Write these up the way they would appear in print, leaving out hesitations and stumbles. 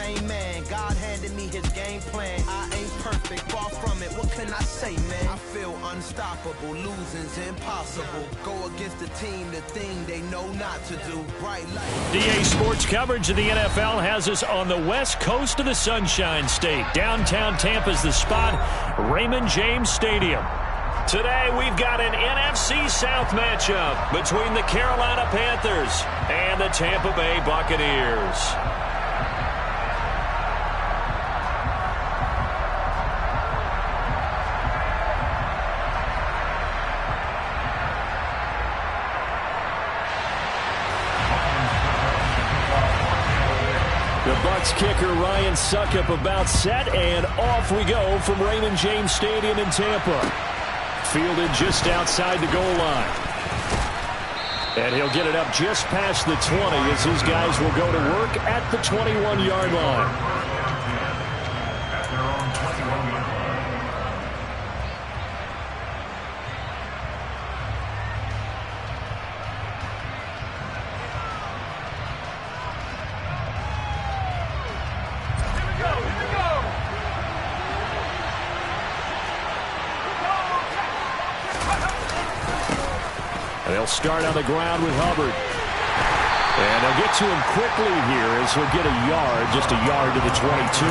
same man. God handed me his game plan. I ain't perfect, far from it. What can I say, man? I feel unstoppable. Losing's impossible. Go against the team, the thing they know not to do. Bright light. DA Sports coverage of the NFL has us on the west coast of the Sunshine State. Downtown Tampa's the spot, Raymond James Stadium. Today we've got an NFC South matchup between the Carolina Panthers and the Tampa Bay Buccaneers. The Bucs kicker Ryan Suckup about set, and off we go from Raymond James Stadium in Tampa. Fielded just outside the goal line. And he'll get it up just past the 20 as his guys will go to work at the 21-yard line. They'll start on the ground with Hubbard. And they'll get to him quickly here as he'll get a yard, just a yard to the 22.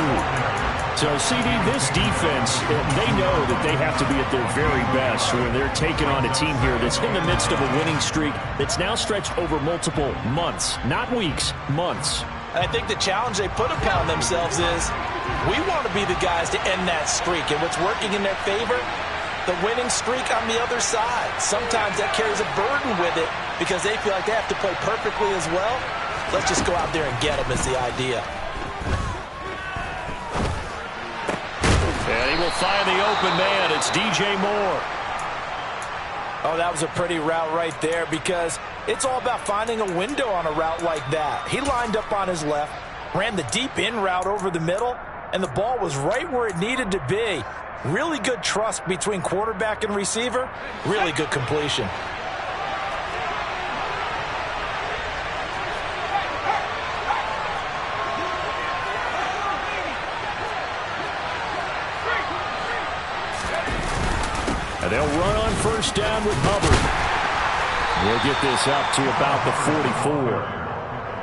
So, CD, this defense, they know that they have to be at their very best when they're taking on a team here that's in the midst of a winning streak that's now stretched over multiple months, not weeks, months. I think the challenge they put upon themselves is we want to be the guys to end that streak. And what's working in their favor? The winning streak on the other side. Sometimes that carries a burden with it because they feel like they have to play perfectly as well. Let's just go out there and get them is the idea. And he will find the open man. It's DJ Moore. Oh, that was a pretty route right there because it's all about finding a window on a route like that. He lined up on his left, ran the deep in route over the middle, and the ball was right where it needed to be. Really good trust between quarterback and receiver. Really good completion. And they'll run on first down with Hubbard. We'll get this up to about the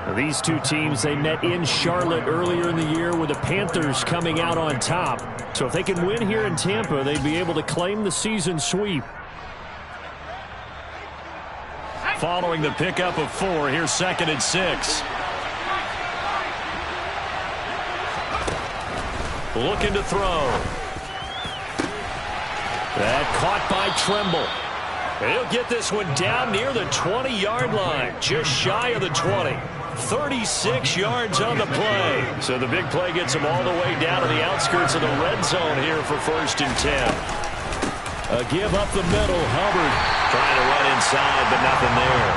44. These two teams, they met in Charlotte earlier in the year with the Panthers coming out on top. So if they can win here in Tampa, they'd be able to claim the season sweep. Following the pickup of 4, here's 2nd and 6. Looking to throw. That caught by Tremble. He'll get this one down near the 20-yard line, just shy of the 20. 36 yards on the play. So the big play gets him all the way down to the outskirts of the red zone here for 1st and 10. A give up the middle. Hubbard trying to run inside, but nothing there.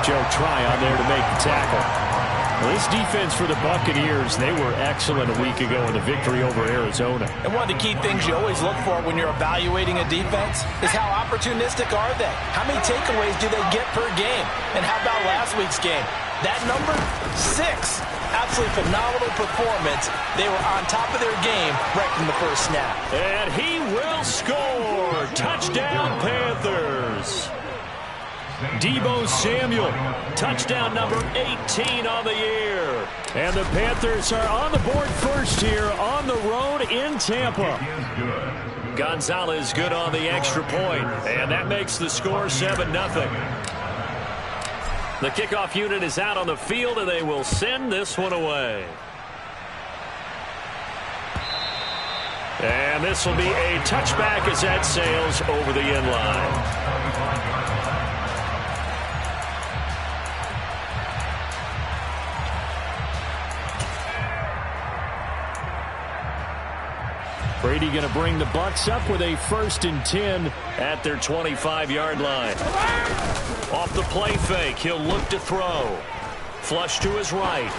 Joe Tryon there to make the tackle. Well, this defense for the Buccaneers, they were excellent a week ago in the victory over Arizona. And one of the key things you always look for when you're evaluating a defense is how opportunistic are they? How many takeaways do they get per game? And how about last week's game? That number, 6. Absolutely phenomenal performance. They were on top of their game right from the first snap. And he will score. Touchdown, Panthers. Deebo Samuel, touchdown number 18 on the year. And the Panthers are on the board first here on the road in Tampa. Gonzalez good on the extra point, and that makes the score 7-0. The kickoff unit is out on the field, and they will send this one away. And this will be a touchback as that sails over the end line. Brady going to bring the Bucs up with a 1st and 10 at their 25-yard line. Off the play fake, he'll look to throw. Flush to his right.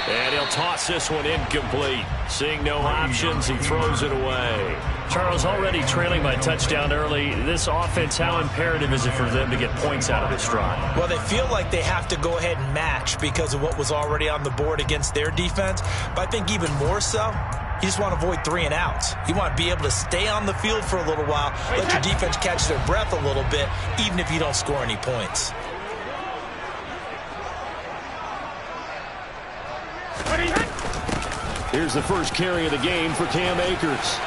And he'll toss this one incomplete. Seeing no options, he throws it away. Charles, already trailing by touchdown early. This offense, how imperative is it for them to get points out of this drive? Well, they feel like they have to go ahead and match because of what was already on the board against their defense. But I think even more so, you just want to avoid 3 and outs. You want to be able to stay on the field for a little while, let your defense catch their breath a little bit, even if you don't score any points. Here's the first carry of the game for Cam Akers.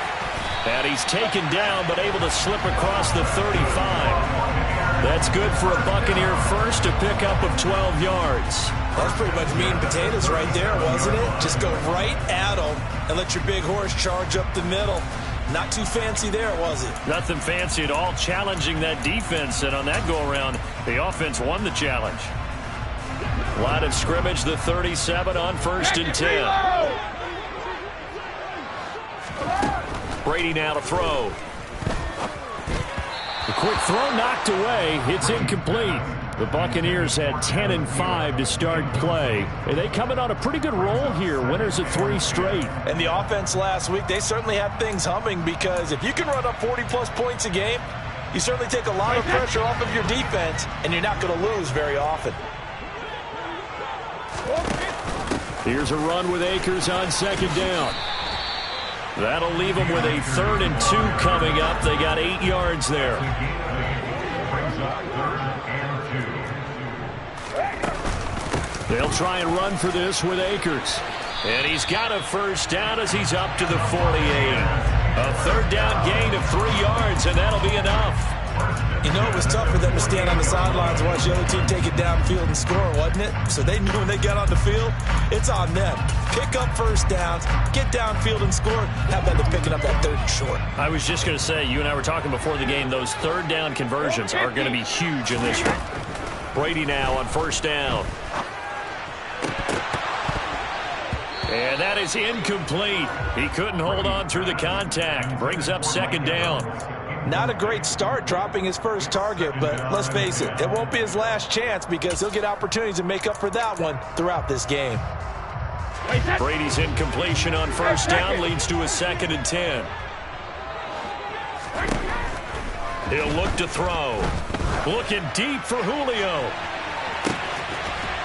And he's taken down, but able to slip across the 35. That's good for a Buccaneer first, a pickup of 12 yards. That's pretty much meat and potatoes right there, wasn't it? Just go right at them and let your big horse charge up the middle. Not too fancy there, was it? Nothing fancy at all, challenging that defense. And on that go-around, the offense won the challenge. Line of scrimmage, the 37 on 1st and 10. Brady now to throw. The quick throw knocked away. It's incomplete. The Buccaneers had 10 and 5 to start play. And they come in on a pretty good roll here. Winners of 3 straight. And the offense last week, they certainly had things humming because if you can run up 40-plus points a game, you certainly take a lot of pressure off of your defense, and you're not going to lose very often. Here's a run with Akers on 2nd down. That'll leave them with a 3rd and 2 coming up. They got 8 yards there. They'll try and run for this with Akers. And he's got a 1st down as he's up to the 48. A 3rd down gain of 3 yards, and that'll be enough. You know, it was tough for them to stand on the sidelines and watch the other team take it downfield and score, wasn't it? So they knew when they got on the field, it's on them. Pick up 1st downs, get downfield and score. How about them picking up that 3rd and short? I was just going to say, you and I were talking before the game, those 3rd down conversions are going to be huge in this one. Brady now on 1st down. And that is incomplete. He couldn't hold on through the contact. Brings up 2nd down. Not a great start dropping his first target, but let's face it, it won't be his last chance because he'll get opportunities to make up for that one throughout this game. Brady's incompletion on 1st down leads to a 2nd and 10. He'll look to throw. Looking deep for Julio.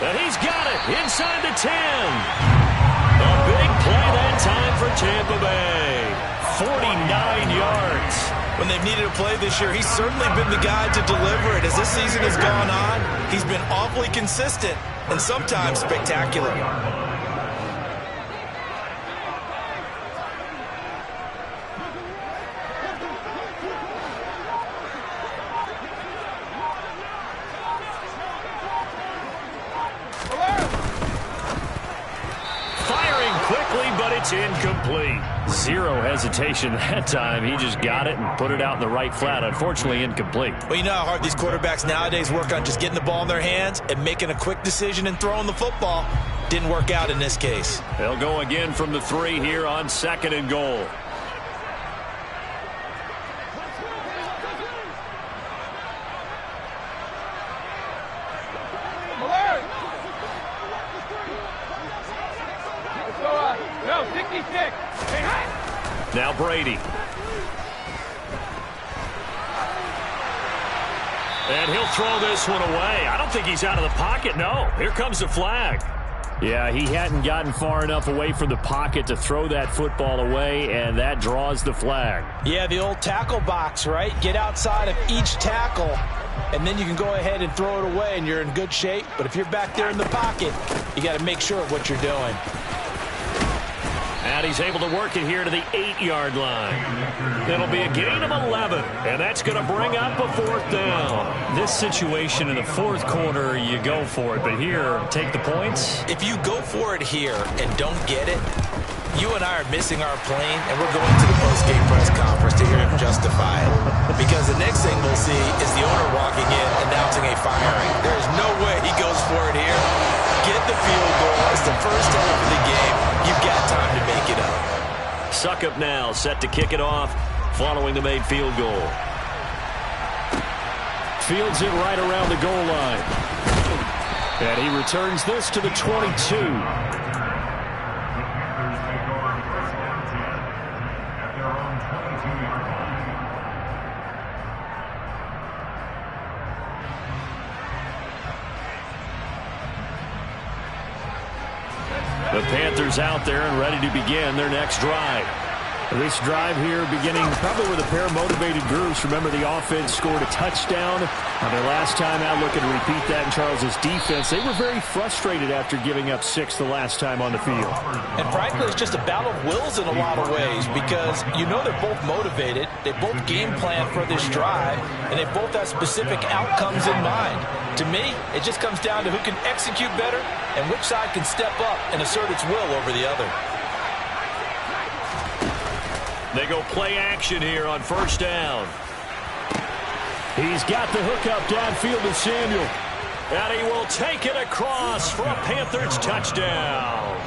And he's got it inside the 10. A big play that time for Tampa Bay. 49 yards. When they've needed a play this year, he's certainly been the guy to deliver it. As this season has gone on, he's been awfully consistent and sometimes spectacular. It's incomplete. Zero hesitation that time. He just got it and put it out in the right flat. Unfortunately, incomplete. Well, you know how hard these quarterbacks nowadays work on just getting the ball in their hands and making a quick decision and throwing the football. Didn't work out in this case. They'll go again from the 3 here on 2nd and goal. Now Brady. And he'll throw this one away. I don't think he's out of the pocket. No, here comes the flag. Yeah, he hadn't gotten far enough away from the pocket to throw that football away, and that draws the flag. Yeah, the old tackle box, right? Get outside of each tackle, and then you can go ahead and throw it away, and you're in good shape. But if you're back there in the pocket, you got to make sure of what you're doing. And he's able to work it here to the 8-yard line. It'll be a gain of 11, and that's going to bring up a 4th down. This situation in the 4th quarter, you go for it. But here, take the points. If you go for it here and don't get it, you and I are missing our plane, and we're going to the post-game press conference to hear him justify it. Because the next thing we'll see is the owner walking in announcing a firing. There's no way he goes for it here. Get the field goal. It's the first half of the game. You've got time to make it up. Succop now set to kick it off following the made field goal. Fields it right around the goal line. And he returns this to the 22. Panthers out there and ready to begin their next drive. This drive here beginning probably with a pair of motivated groups. Remember, the offense scored a touchdown on their last time out. Looking to repeat that in Charles's defense. They were very frustrated after giving up 6 the last time on the field. And frankly, it's just a battle of wills in a lot of ways because you know they're both motivated. They both game plan for this drive, and they both have specific outcomes in mind. To me, it just comes down to who can execute better and which side can step up and assert its will over the other. They go play action here on first down. He's got the hook up downfield to Samuel. And he will take it across for a Panthers touchdown.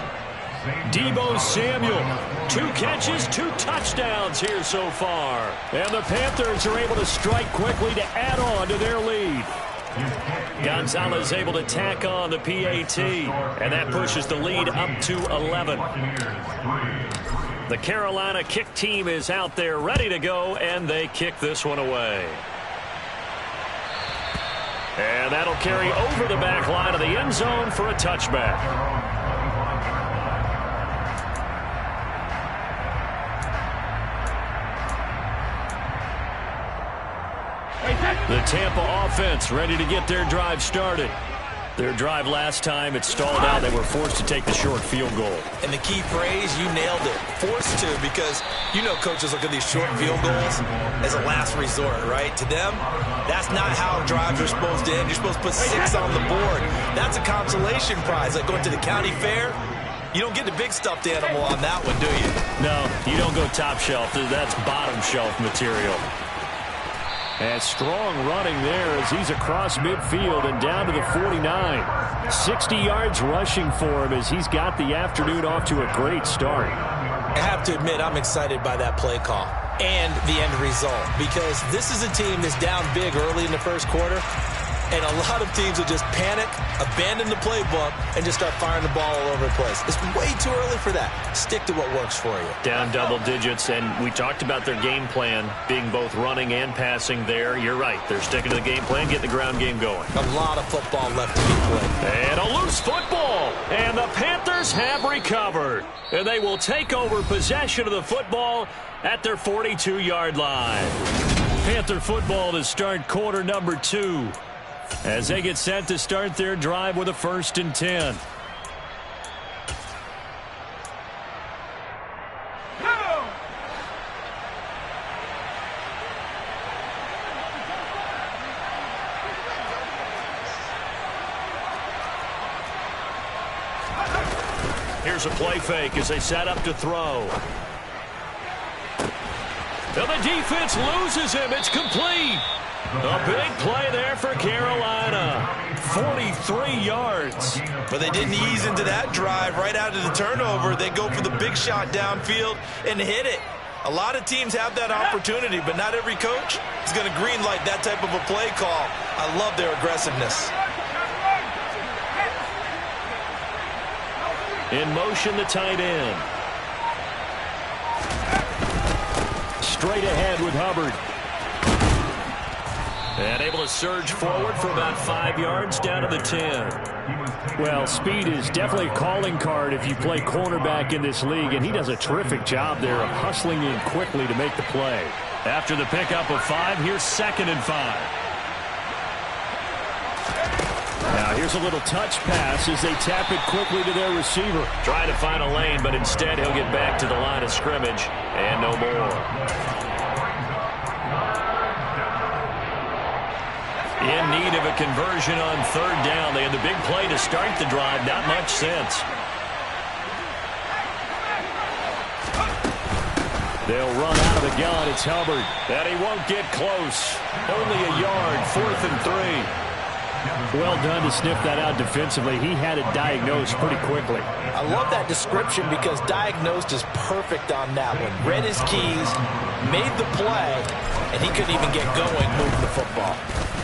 Deebo Samuel, 2 catches, 2 touchdowns here so far. And the Panthers are able to strike quickly to add on to their lead. Gonzalez able to tack on the PAT, and that pushes the lead up to 11. The Carolina kick team is out there ready to go, and they kick this one away. And that'll carry over the back line of the end zone for a touchback. The Tampa offense ready to get their drive started. Their drive last time, it stalled out. They were forced to take the short field goal. And the key phrase, you nailed it. Forced to, because you know coaches look at these short field goals as a last resort, right? To them, that's not how drives are supposed to end. You're supposed to put 6 on the board. That's a consolation prize, like going to the county fair. You don't get the big stuffed animal on that one, do you? No, you don't go top shelf. That's bottom shelf material. And strong running there as he's across midfield and down to the 49. 60 yards rushing for him as he's got the afternoon off to a great start. I have to admit, I'm excited by that play call and the end result, because this is a team that's down big early in the first quarter, and a lot of teams will just panic, abandon the playbook, and just start firing the ball all over the place. It's way too early for that. Stick to what works for you. Down double digits, and we talked about their game plan being both running and passing there. You're right. They're sticking to the game plan, getting the ground game going. A lot of football left to be played. And a loose football. And the Panthers have recovered. And they will take over possession of the football at their 42-yard line. Panther football to start quarter number 2. As they get set to start their drive with a 1st and 10. Here's a play fake as they set up to throw. And the defense loses him. It's complete. A big play there for Carolina. 43 yards. But they didn't ease into that drive right out of the turnover. They go for the big shot downfield and hit it. A lot of teams have that opportunity, but not every coach is going to greenlight that type of a play call. I love their aggressiveness. In motion, the tight end. Straight ahead with Hubbard. And able to surge forward for about 5 yards down to the 10. Well, speed is definitely a calling card if you play cornerback in this league, and he does a terrific job there of hustling in quickly to make the play. After the pickup of 5, here's 2nd and 5. Now here's a little touch pass as they tap it quickly to their receiver. Trying to find a lane, but instead he'll get back to the line of scrimmage and no more. In need of a conversion on 3rd down. They had the big play to start the drive. Not much sense. They'll run out of the gun. It's Hubbard. And he won't get close. Only a yard. 4th and 3. Well done to sniff that out defensively. He had it diagnosed pretty quickly. I love that description because diagnosed is perfect on that one. Read his keys, made the play, and he couldn't even get going moving the football.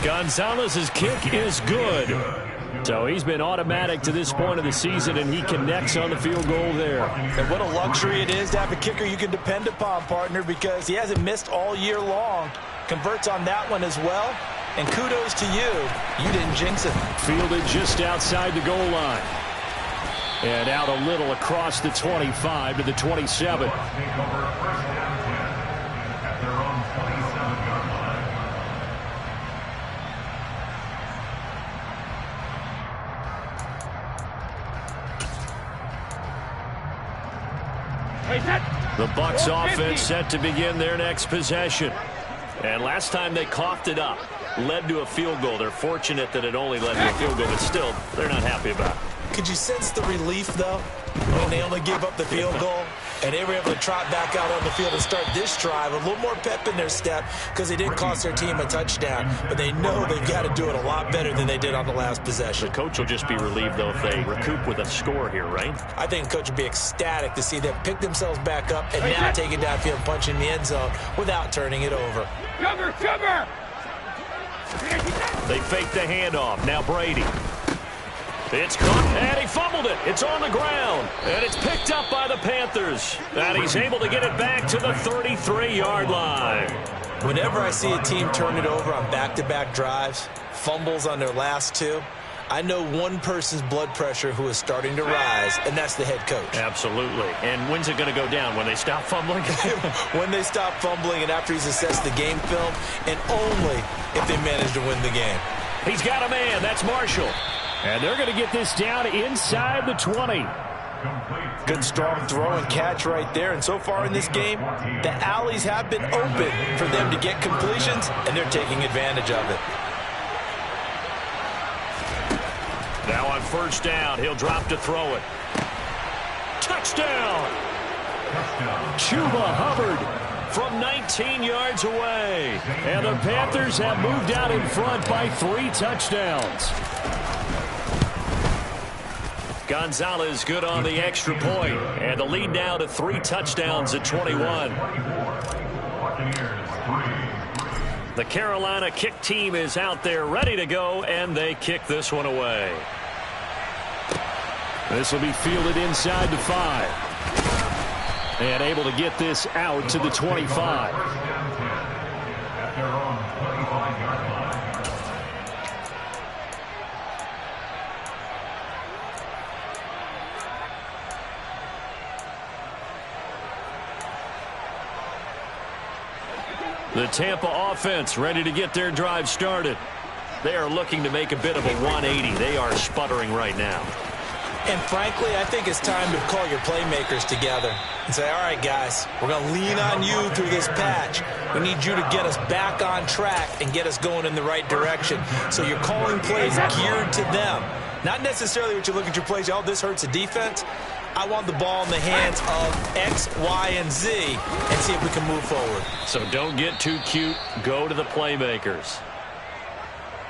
Gonzalez's kick is good. So he's been automatic to this point of the season, and he connects on the field goal there. And what a luxury it is to have a kicker you can depend upon, partner, because he hasn't missed all year long. Converts on that one as well. And kudos to you. You didn't jinx it. Fielded just outside the goal line. And out a little across the 25 to the 27. The Bucs offense set to begin their next possession. And last time they coughed it up, led to a field goal. They're fortunate that it only led to a field goal, but still, they're not happy about it. Could you sense the relief, though, when they only gave up the field goal? And they were able to trot back out on the field and start this drive. A little more pep in their step because they didn't cost their team a touchdown. But they know they've got to do it a lot better than they did on the last possession. The coach will just be relieved, though, if they recoup with a score here, right? I think the coach will be ecstatic to see them pick themselves back up and now take it downfield, punch in the end zone without turning it over. Cover! They fake the handoff. Now Brady. It's caught, and he fumbled it. It's on the ground, and it's picked up by the Panthers. And he's able to get it back to the 33-yard line. Whenever I see a team turn it over on back-to-back drives, fumbles on their last two, I know one person's blood pressure who is starting to rise, and that's the head coach. Absolutely. And when's it going to go down? When they stop fumbling? When they stop fumbling and after he's assessed the game film, and only if they manage to win the game. He's got a man. That's Marshall. And they're going to get this down inside the 20. Good strong throw and catch right there. And so far in this game, the alleys have been open for them to get completions, and they're taking advantage of it. Now on first down, he'll drop to throw it. Touchdown! Chuba Hubbard from 19 yards away. And the Panthers have moved out in front by 3 touchdowns. Gonzalez good on the extra point. And the lead now to 3 touchdowns at 21. The Carolina kick team is out there ready to go, and they kick this one away. This will be fielded inside the 5. And able to get this out to the 25. The Tampa offense ready to get their drive started. They are looking to make a bit of a 180. They are sputtering right now. And frankly, I think it's time to call your playmakers together and say, all right, guys, we're going to lean on you through this patch. We need you to get us back on track and get us going in the right direction. So you're calling plays geared to them. Not necessarily what you look at your plays, oh, this hurts the defense. I want the ball in the hands of X, Y, and Z and see if we can move forward. So don't get too cute. Go to the playmakers.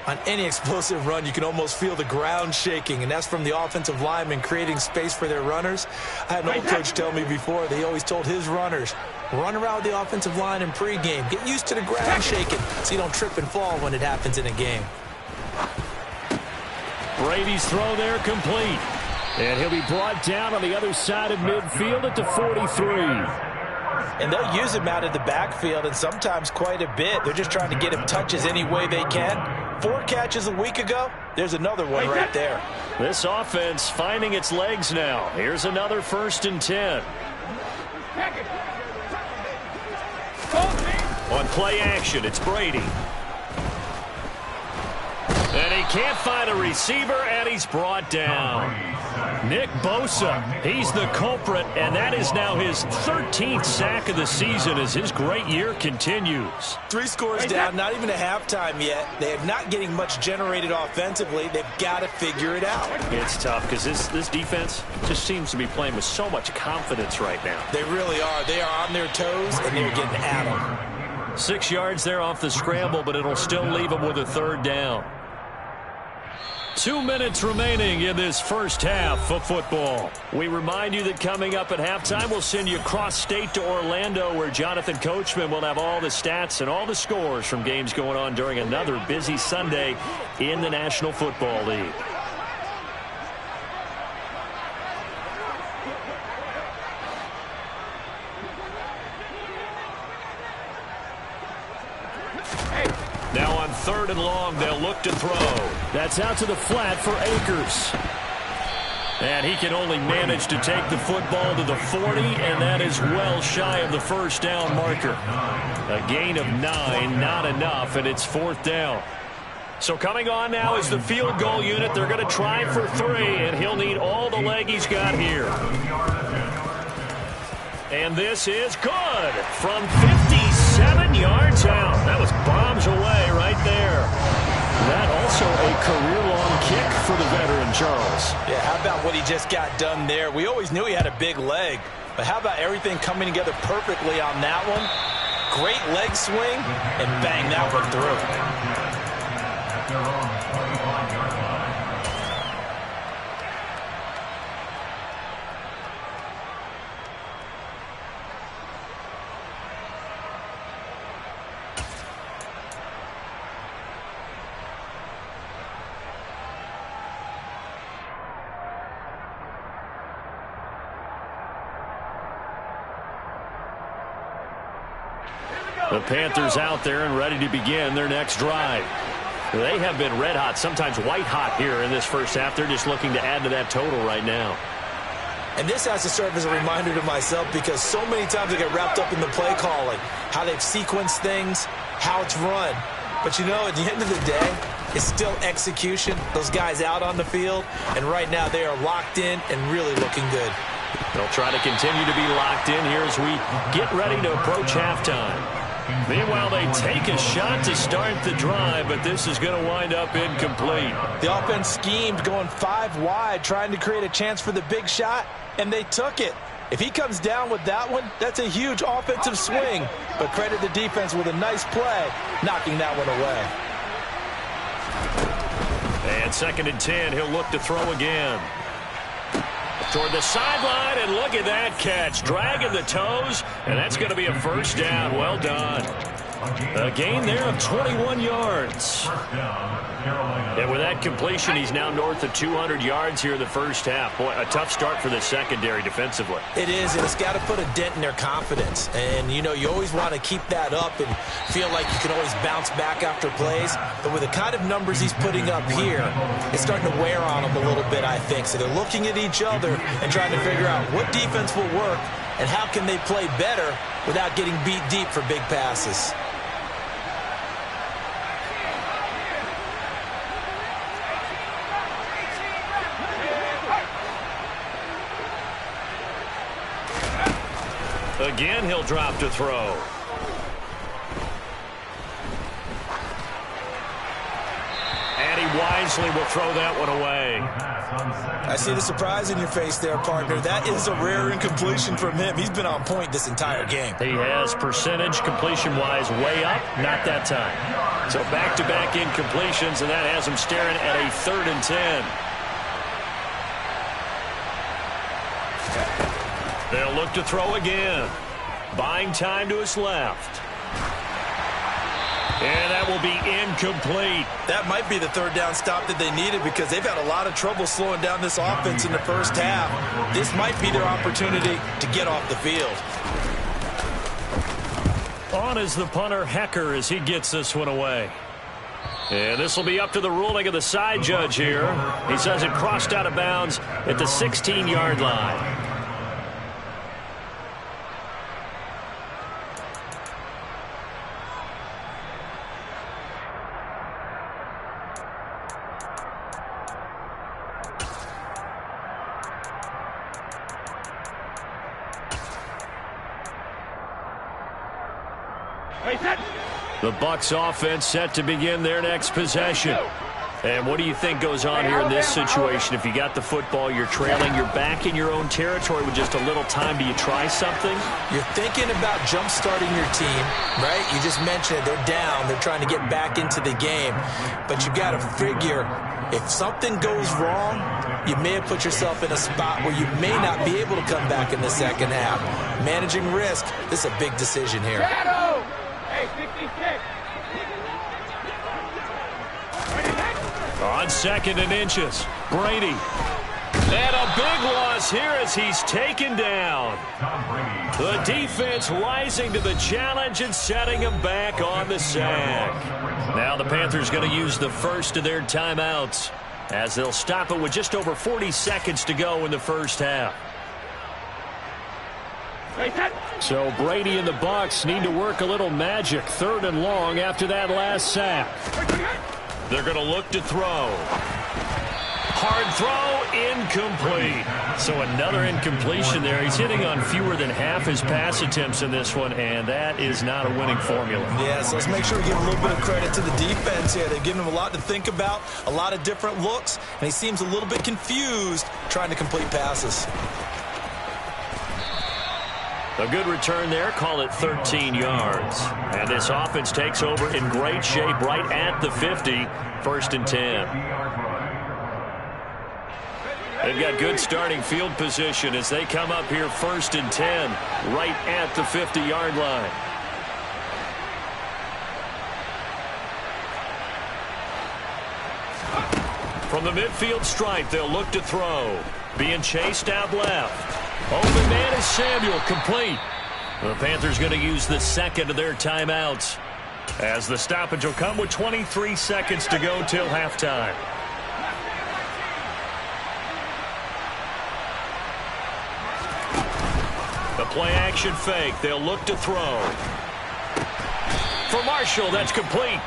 On any explosive run, you can almost feel the ground shaking, and that's from the offensive linemen creating space for their runners. I had an old coach tell me before, they always told his runners, run around the offensive line in pregame. Get used to the ground shaking so you don't trip and fall when it happens in a game. Brady's throw there complete. And he'll be brought down on the other side of midfield at the 43. And they'll use him out of the backfield, and sometimes quite a bit. They're just trying to get him touches any way they can. 4 catches a week ago. There's another one right there. This offense finding its legs now. Here's another 1st and 10. On play action, it's Brady. And he can't find a receiver, and he's brought down. Nick Bosa, he's the culprit, and that is now his 13th sack of the season as his great year continues. 3 scores down, not even a halftime yet. They are not getting much generated offensively. They've got to figure it out. It's tough because this defense just seems to be playing with so much confidence right now. They really are. They are on their toes, and they're getting at them. 6 yards there off the scramble, but it'll still leave them with a 3rd down. 2 minutes remaining in this first half of football. We remind you that coming up at halftime, we'll send you across state to Orlando, where Jonathan Coachman will have all the stats and all the scores from games going on during another busy Sunday in the National Football League. Now on 3rd and long, they'll look to throw. That's out to the flat for Akers. And he can only manage to take the football to the 40, and that is well shy of the first down marker. A gain of 9, not enough, and it's 4th down. So coming on now is the field goal unit. They're going to try for 3, and he'll need all the leg he's got here. And this is good from 57 yards out. That was bombs away right there. That also a career-long kick for the veteran, Charles. Yeah, how about what he just got done there? We always knew he had a big leg, but how about everything coming together perfectly on that one? Great leg swing, and bang, that one through. The Panthers out there and ready to begin their next drive. They have been red hot, sometimes white hot here in this first half. They're just looking to add to that total right now. And this has to serve as a reminder to myself because so many times I get wrapped up in the play calling, how they've sequenced things, how it's run. But you know, at the end of the day, it's still execution. Those guys out on the field, and right now they are locked in and really looking good. They'll try to continue to be locked in here as we get ready to approach halftime. Meanwhile, they take a shot to start the drive, but this is going to wind up incomplete. The offense schemed going 5 wide, trying to create a chance for the big shot, and they took it. If he comes down with that one, that's a huge offensive swing. But credit the defense with a nice play, knocking that one away. And 2nd and 10, he'll look to throw again. Toward the sideline, and look at that catch. Dragging the toes, and that's going to be a first down. Well done. A gain there of 21 yards. And with that completion, he's now north of 200 yards here in the first half. Boy, a tough start for the secondary defensively. It is, and it's got to put a dent in their confidence. And, you know, you always want to keep that up and feel like you can always bounce back after plays. But with the kind of numbers he's putting up here, it's starting to wear on them a little bit, I think. So they're looking at each other and trying to figure out what defense will work and how can they play better without getting beat deep for big passes. Again, he'll drop to throw. And he wisely will throw that one away. I see the surprise in your face there, partner. That is a rare incompletion from him. He's been on point this entire game. He has percentage completion-wise way up, not that time. So back-to-back incompletions, and that has him staring at a 3rd and 10. They'll look to throw again. Buying time to his left. And that will be incomplete. That might be the 3rd down stop that they needed because they've had a lot of trouble slowing down this offense in the first half. This might be their opportunity to get off the field. On is the punter, Hecker, as he gets this one away. And this will be up to the ruling of the side judge here. He says it crossed out of bounds at the 16-yard line. The Bucs offense set to begin their next possession. And what do you think goes on here in this situation? If you got the football, you're trailing, you're back in your own territory with just a little time. Do you try something? You're thinking about jump-starting your team, right? You just mentioned it. They're down. They're trying to get back into the game. But you got to figure if something goes wrong, you may have put yourself in a spot where you may not be able to come back in the second half. Managing risk, this is a big decision here. On 2nd and inches, Brady. And a big loss here as he's taken down. The defense rising to the challenge and setting him back on the sack. Now the Panthers going to use the first of their timeouts. as they'll stop it with just over 40 seconds to go in the first half. So Brady and the Bucs need to work a little magic. 3rd and long after that last sack. They're going to look to throw. Hard throw, incomplete. So another incompletion there. He's hitting on fewer than half his pass attempts in this one, and that is not a winning formula. Yeah, so let's make sure we give a little bit of credit to the defense here. They've given him a lot to think about, a lot of different looks, and he seems a little bit confused trying to complete passes. A good return there, call it 13 yards. And this offense takes over in great shape right at the 50, 1st and 10. They've got good starting field position as they come up here 1st and 10, right at the 50-yard line. From the midfield stripe, they'll look to throw. Being chased out left. Open man is Samuel, complete. The Panthers going to use the second of their timeouts, as the stoppage will come with 23 seconds to go till halftime. The play-action fake. They'll look to throw. For Marshall, that's complete.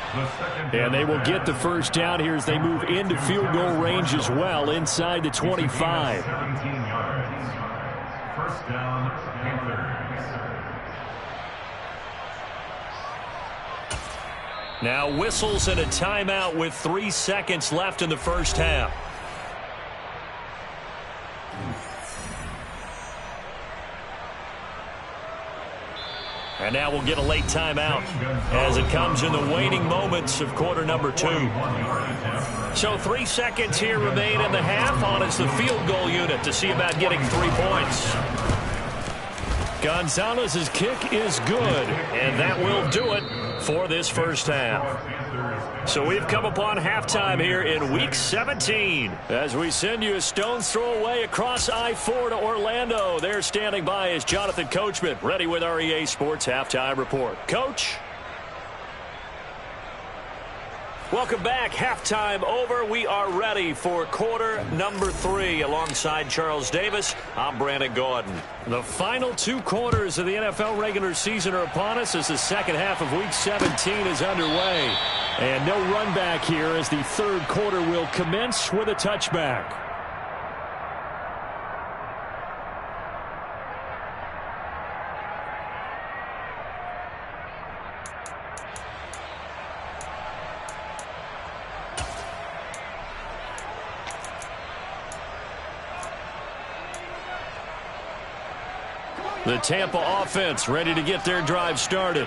And they will get the first down here as they move into field goal range as well, inside the 25. 1st down, Panthers. Now whistles and a timeout with 3 seconds left in the first half. And now we'll get a late timeout as it comes in the waning moments of quarter number 2. So 3 seconds here remain in the half on as the field goal unit to see about getting 3 points. Gonzalez's kick is good, and that will do it for this first half. So we've come upon halftime here in Week 17 as we send you a stone's throw away across I-4 to Orlando. There standing by is Jonathan Coachman, ready with our EA Sports Halftime Report. Coach? Welcome back. Halftime over. We are ready for quarter number 3. Alongside Charles Davis, I'm Brandon Gordon. The final 2 quarters of the NFL regular season are upon us as the second half of Week 17 is underway. And no run back here as the 3rd quarter will commence with a touchback. The Tampa offense ready to get their drive started.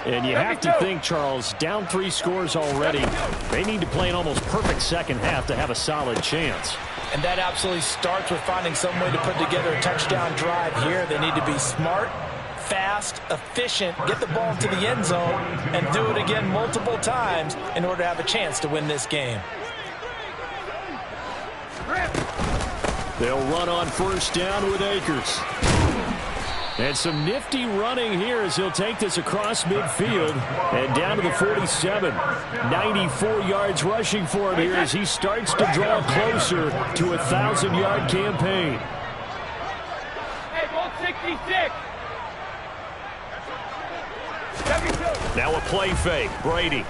And you have to think, Charles, down 3 scores already. They need to play an almost perfect second half to have a solid chance. And that absolutely starts with finding some way to put together a touchdown drive here. They need to be smart, fast, efficient, get the ball into the end zone, and do it again multiple times in order to have a chance to win this game. They'll run on first down with Akers. And some nifty running here as he'll take this across midfield and down to the 47. 94 yards rushing for him here as he starts to draw closer to a 1,000-yard campaign. Hey, ball 66. Now a play fake. Brady.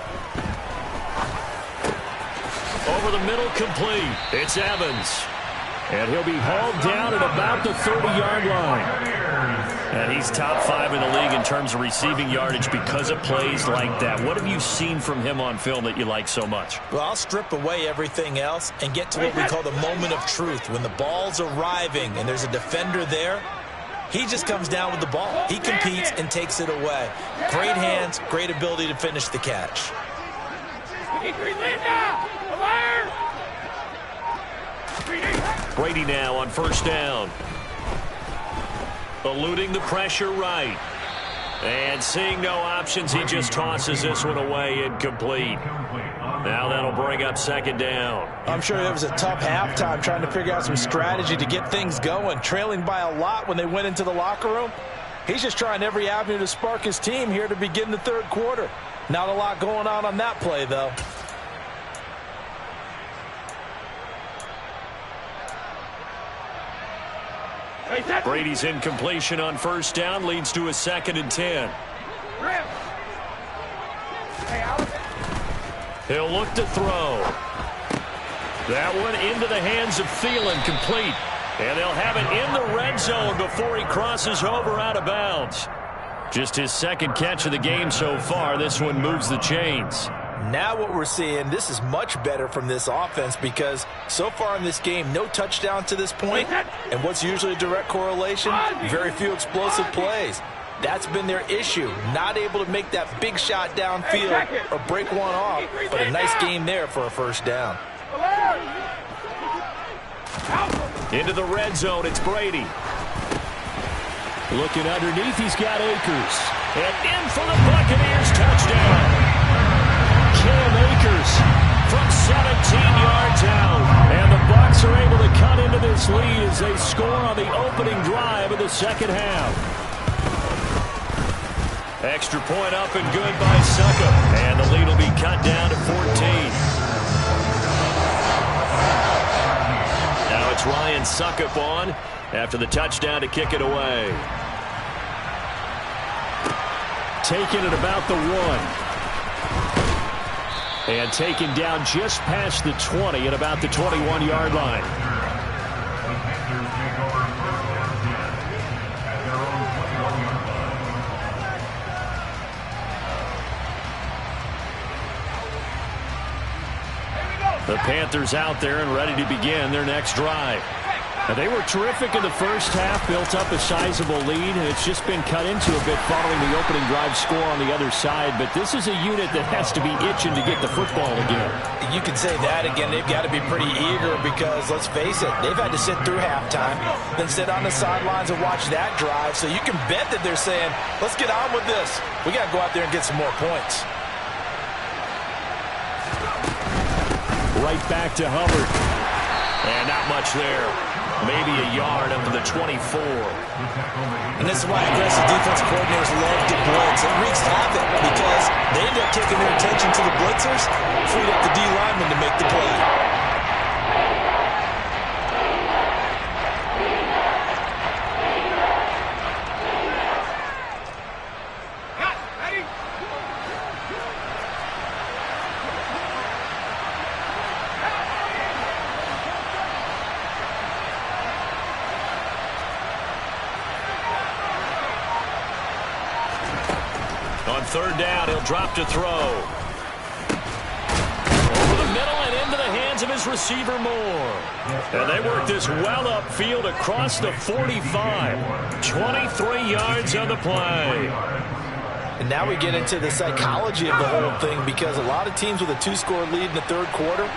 Over the middle, complete. It's Evans. And he'll be hauled down at about the 30-yard line. And he's top 5 in the league in terms of receiving yardage because of plays like that. What have you seen from him on film that you like so much? Well, I'll strip away everything else and get to what we call the moment of truth. When the ball's arriving and there's a defender there, he just comes down with the ball. He competes and takes it away. Great hands, great ability to finish the catch. Brady now on first down. Eluding the pressure right. And seeing no options, he just tosses this one away, incomplete. Now that'll bring up second down. I'm sure it was a tough halftime trying to figure out some strategy to get things going. Trailing by a lot when they went into the locker room. He's just trying every avenue to spark his team here to begin the 3rd quarter. Not a lot going on that play, though. Brady's incompletion on first down leads to a 2nd and 10. He'll look to throw. That one into the hands of Thielen, complete. And they'll have it in the red zone before he crosses over out of bounds. Just his 2nd catch of the game so far. This one moves the chains. Now what we're seeing, this is much better from this offense because so far in this game, no touchdown to this point. And what's usually a direct correlation? Very few explosive plays. That's been their issue. Not able to make that big shot downfield or break one off. But a nice game there for a first down. Into the red zone, it's Brady. Looking underneath, he's got Akers. And in for the Buccaneers, touchdown. Cam Akers from 17 yards out. And the Bucs are able to cut into this lead as they score on the opening drive of the second half. Extra point up and good by Succop. And the lead will be cut down to 14. Now it's Ryan Succop on after the touchdown to kick it away. Taken at about the 1. And taken down just past the 20 at about the 21-yard line. The Panthers out there and ready to begin their next drive. Now, they were terrific in the first half, built up a sizable lead, and it's just been cut into a bit following the opening drive score on the other side. But this is a unit that has to be itching to get the football again. You can say that again. They've got to be pretty eager because, let's face it, they've had to sit through halftime, then sit on the sidelines and watch that drive. So you can bet that they're saying, let's get on with this. We got to go out there and get some more points. Right back to Hubbard. And not much there. Maybe a yard up to the 24. And this is why aggressive defense coordinators love to blitz. It wreaks havoc because they end up taking their attention to the blitzers, freed up the D lineman to make the play. Third down, he'll drop to throw. Over the middle and into the hands of his receiver Moore. And they work this well upfield across the 45. 23 yards on the play. And now we get into the psychology of the whole thing because a lot of teams with a 2-score lead in the third quarter,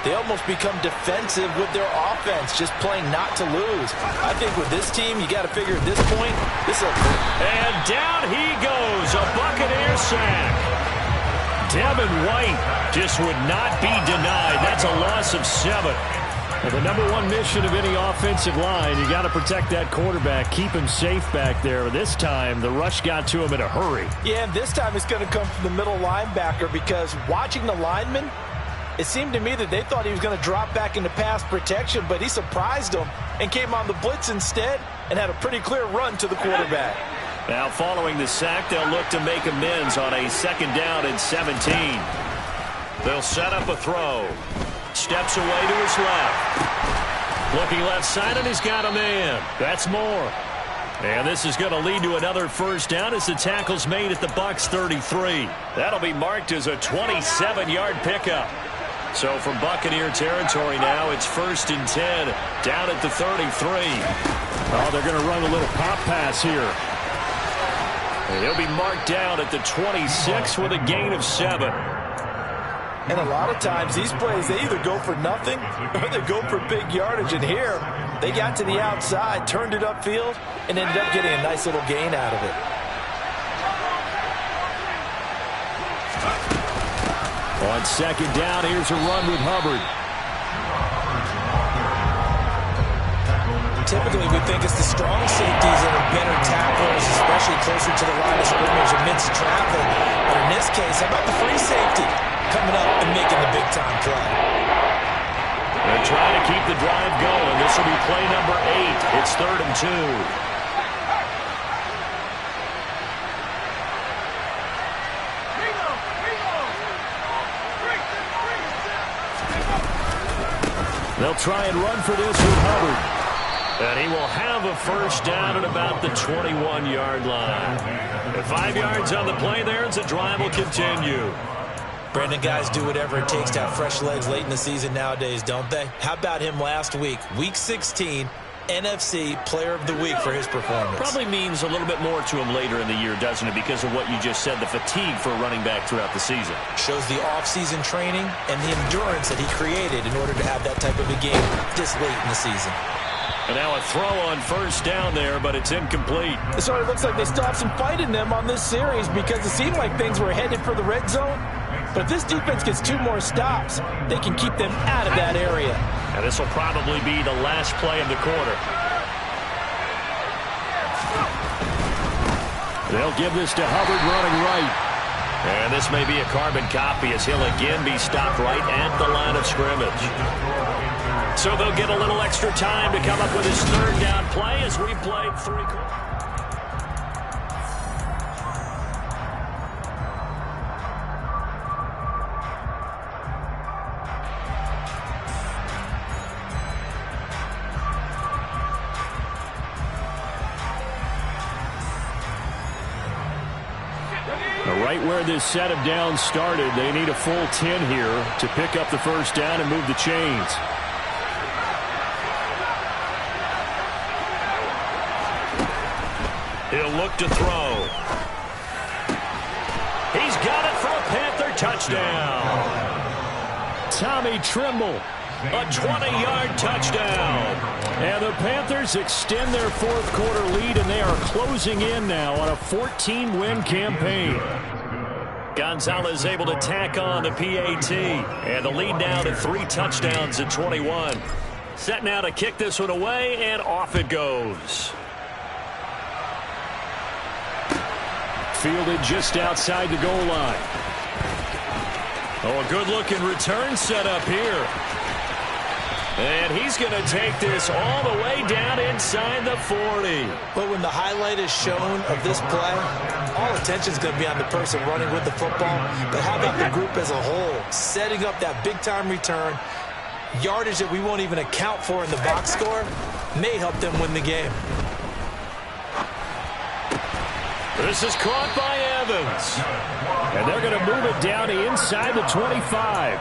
they almost become defensive with their offense, just playing not to lose. I think with this team, you got to figure at this point, this is a... And down he goes, a Buccaneer sack. Devin White just would not be denied. That's a loss of 7. Well, the number one mission of any offensive line, you got to protect that quarterback, keep him safe back there. This time, the rush got to him in a hurry. Yeah, and this time it's going to come from the middle linebacker because watching the lineman, it seemed to me that they thought he was going to drop back into pass protection, but he surprised them and came on the blitz instead and had a pretty clear run to the quarterback. Now following the sack, they'll look to make amends on a 2nd down and 17. They'll set up a throw. Steps away to his left. Looking left side, and he's got a man. That's Moore. And this is going to lead to another first down as the tackle's made at the Bucs 33. That'll be marked as a 27-yard pickup. So from Buccaneer territory now, it's 1st and 10, down at the 33. Oh, they're going to run a little pop pass here. And he'll be marked down at the 26 with a gain of 7. And a lot of times, these plays, they either go for nothing or they go for big yardage. And here, they got to the outside, turned it upfield, and ended up getting a nice little gain out of it. On 2nd down, here's a run with Hubbard. Typically, we think it's the strong safeties that are better tacklers, especially closer to the line of scrimmage amidst traffic. But in this case, how about the free safety coming up and making the big-time play? They're trying to keep the drive going. This will be play number 8. It's 3rd and 2. They'll try and run for this with Hubbard. And he will have a first down at about the 21-yard line. At 5 yards on the play there, as the drive will continue. Brandon, guys do whatever it takes to have fresh legs late in the season nowadays, don't they? How about him last week? Week 16, NFC Player of the Week for his performance. Probably means a little bit more to him later in the year, doesn't it? Because of what you just said, the fatigue for a running back throughout the season. Shows the off-season training and the endurance that he created in order to have that type of a game this late in the season. And now a throw on first down there, but it's incomplete. It sort of looks like they stopped some fight in them on this series because it seemed like things were headed for the red zone. But if this defense gets 2 more stops, they can keep them out of that area. And this will probably be the last play of the quarter. They'll give this to Hubbard running right. And this may be a carbon copy as he'll again be stopped right at the line of scrimmage. So they'll get a little extra time to come up with his 3rd down play as we played 3 quarters. Right where this set of downs started, they need a full 10 here to pick up the first down and move the chains. He'll look to throw. He's got it for a Panther touchdown. Tommy Tremble. A 20-yard touchdown. And the Panthers extend their 4th quarter lead, and they are closing in now on a 14-win campaign. Gonzalez able to tack on the PAT. And the lead now to 3 touchdowns at 21. Set now to kick this one away, and off it goes. Fielded just outside the goal line. Oh, a good-looking return set up here. And he's going to take this all the way down inside the 40. But when the highlight is shown of this play, all attention is going to be on the person running with the football. But how about the group as a whole, setting up that big-time return, yardage that we won't even account for in the box score, may help them win the game. This is caught by Evans. And they're going to move it down to inside the 25.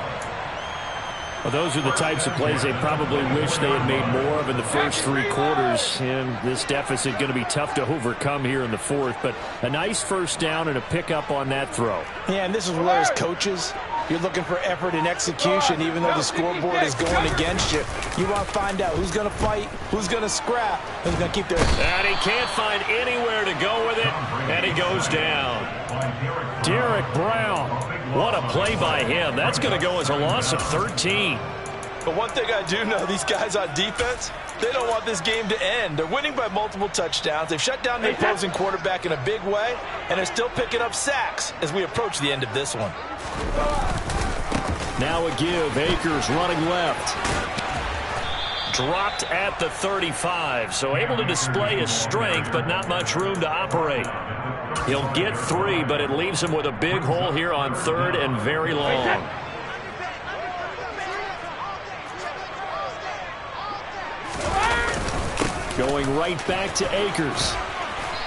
Well, those are the types of plays they probably wish they had made more of in the first 3 quarters. And this deficit going to be tough to overcome here in the 4th. But a nice first down and a pickup on that throw. Yeah, and this is where as coaches, you're looking for effort and execution, even though the scoreboard is going against you. You want to find out who's going to fight, who's going to scrap, who's going to keep their... And he can't find anywhere to go with it, and he goes down. Derek Brown. What a play by him. That's going to go as a loss of 13. But one thing I do know, these guys on defense, they don't want this game to end. They're winning by multiple touchdowns. They've shut down the opposing quarterback in a big way, and they're still picking up sacks as we approach the end of this one. Now a give. Akers running left. Dropped at the 35, so able to display his strength, but not much room to operate. He'll get 3, but it leaves him with a big hole here on 3rd and very long. Going right back to Akers.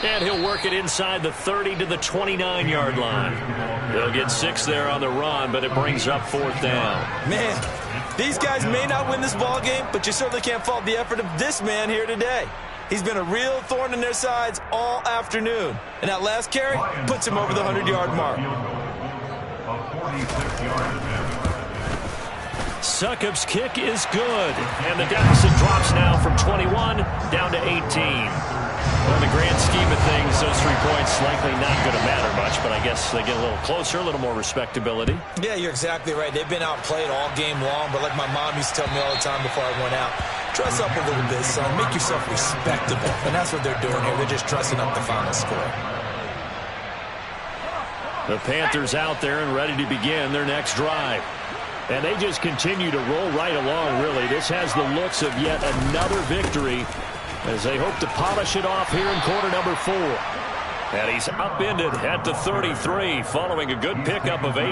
And he'll work it inside the 30 to the 29-yard line. They'll get 6 there on the run, but it brings up 4th down. Man, these guys may not win this ball game, but you certainly can't fault the effort of this man here today. He's been a real thorn in their sides all afternoon. And that last carry puts him over the 100-yard mark. Succop's kick is good. And the deficit drops now from 21 down to 18. Well, in the grand scheme of things, those 3 points likely not going to matter much, but I guess they get a little closer, a little more respectability. Yeah, you're exactly right. They've been outplayed all game long, but like my mom used to tell me all the time before I went out, dress up a little bit, son. Make yourself respectable. And that's what they're doing here. They're just dressing up the final score. The Panthers out there and ready to begin their next drive. And they just continue to roll right along, really. This has the looks of yet another victory as they hope to polish it off here in quarter number 4. And he's upended at the 33 following a good pickup of 8.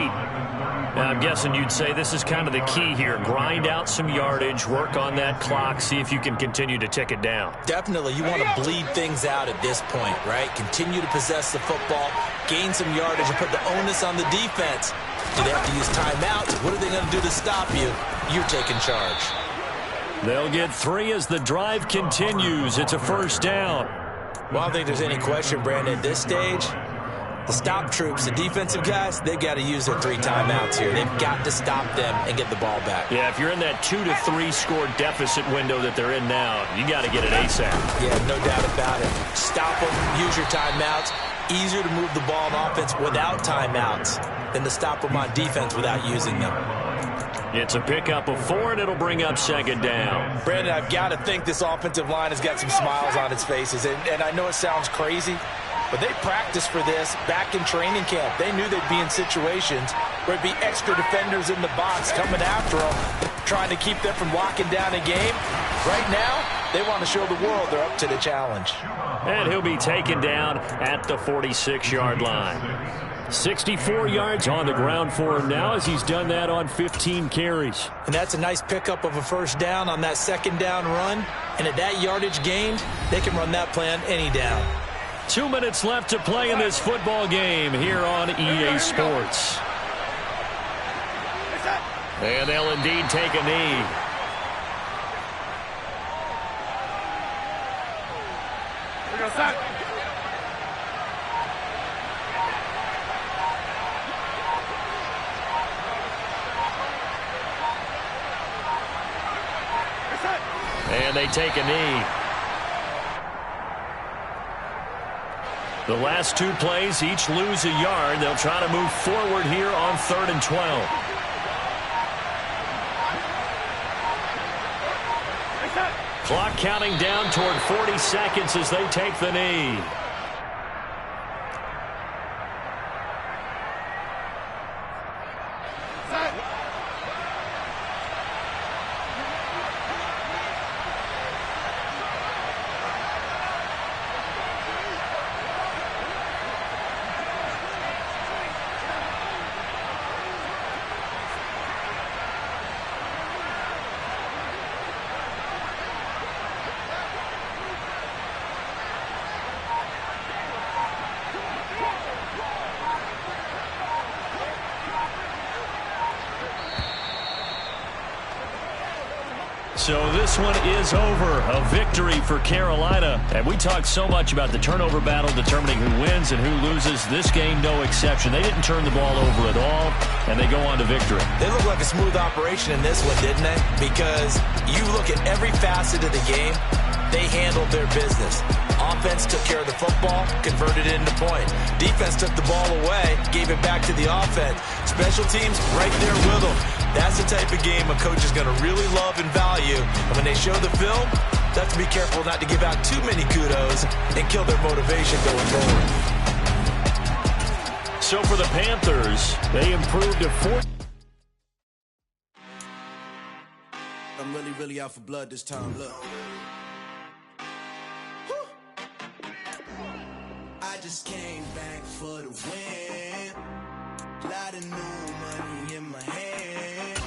Now, I'm guessing you'd say this is kind of the key here. Grind out some yardage, work on that clock, see if you can continue to tick it down. Definitely, you want to bleed things out at this point, right? Continue to possess the football, gain some yardage, and put the onus on the defense. Do they have to use timeouts? What are they going to do to stop you? You're taking charge. They'll get 3 as the drive continues. It's a first down. Well, I don't think there's any question, Brandon, at this stage. The stop troops, the defensive guys, they've got to use their 3 timeouts here. They've got to stop them and get the ball back. Yeah, if you're in that 2 to 3 score deficit window that they're in now, you got to get it ASAP. Yeah, no doubt about it. Stop them, use your timeouts. Easier to move the ball on offense without timeouts than to stop them on defense without using them. It's a pickup of 4, and it'll bring up second down. Brandon, I've got to think this offensive line has got some smiles on its faces. And I know it sounds crazy, but they practiced for this back in training camp. They knew they'd be in situations where it'd be extra defenders in the box coming after them, trying to keep them from locking down a game. Right now, they want to show the world they're up to the challenge. And he'll be taken down at the 46-yard line. 64 yards on the ground for him now as he's done that on 15 carries. And that's a nice pickup of a first down on that second down run. And at that yardage gained, they can run that play on any down. 2 minutes left to play in this football game here on EA Sports. And they'll indeed take a knee. And they take a knee. The last 2 plays, each lose a yard. They'll try to move forward here on 3rd and 12. Clock counting down toward 40 seconds as they take the knee. So this one is over. A victory for Carolina. And we talked so much about the turnover battle determining who wins and who loses. This game, no exception. They didn't turn the ball over at all, and they go on to victory. They look like a smooth operation in this one, didn't they? Because you look at every facet of the game, they handled their business. Offense took care of the football, converted it into point. Defense took the ball away, gave it back to the offense. Special teams right there with them. That's the type of game a coach is going to really love and value. And when they show the film, they have to be careful not to give out too many kudos and kill their motivation going forward. So for the Panthers, they improved to 4. I'm really out for blood this time. Look. I just came back for the win. Lot of new money in my hand.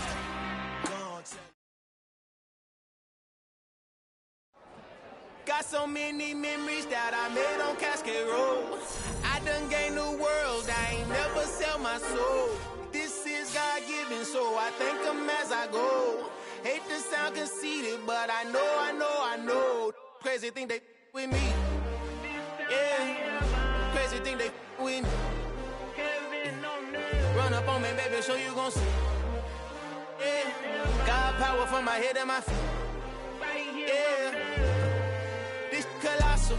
Got so many memories that I made on Cascade Road. I done gained new worlds, I ain't never sell my soul. This is God-given, so I thank him as I go. Hate to sound conceited, but I know. Crazy thing they with me. Yeah, crazy thing they with me. Run up on me, baby, so you gon' see. Yeah, God power from my head and my feet. Yeah. Colossal,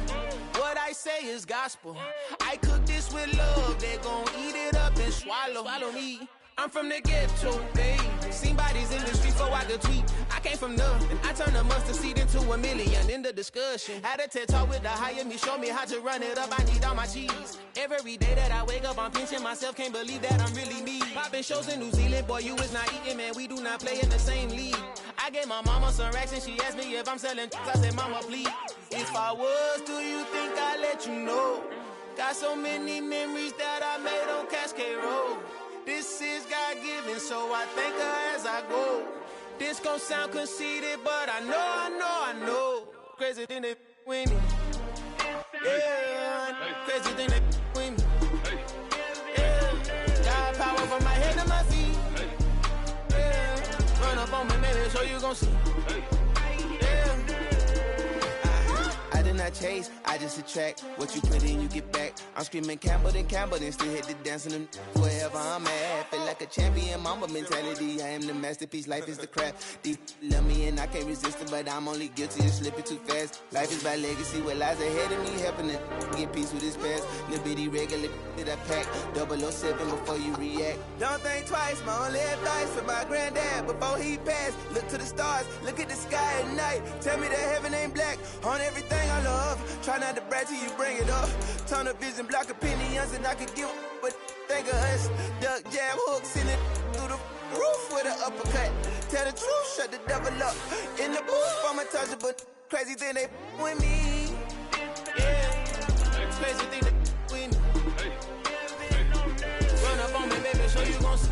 what I say is gospel. I cook this with love, they gon' eat it up and swallow me. I'm from the ghetto, baby, Seen bodies in the street before I could tweet. I came from nothing. I turned a mustard seed into $1 million in the discussion. Had a TED talk with the higher me, show me how to run it up. I need all my cheese. Every day that I wake up, I'm pinching myself. Can't believe that I'm really me. Popping shows in New Zealand, boy, you is not eating, man. We do not play in the same league. I gave my mama some racks and she asked me if I'm selling. I said, mama, please. If I was, do you think I'd let you know? Got so many memories that I made on Cascade Road. This is God-given, so I thank her as I go. This gon' sound conceited, but I know. Crazy thing they with me. Yeah, crazy thing they with me. Yeah, got power from my head to my feet. Yeah, run up on me, maybe, so you gon' see. I did not chase, I just attract. What you put in, you get back. I'm screaming Campbell, then still hit the dancing them wherever I'm at. Feel like a champion, mama mentality. I am the masterpiece, life is the crap. These love me and I can't resist it, but I'm only guilty of slipping too fast. Life is by legacy, what lies ahead of me, helping to get peace with this past. Little bitty regular that I pack, 007 before you react. Don't think twice, my only advice for my granddad before he passed. Look to the stars, look at the sky at night. Tell me that heaven ain't black on everything I love. Try not to brag till you bring it up. Tunnel vision, block opinions, and I could give but think of us. Duck, jab, hooks in it through the roof with an uppercut. Tell the truth, shut the devil up. In the booth, I'm untouchable. Crazy thing they with me. Yeah, crazy thing they with me. Run up on me, baby, so you gon' see.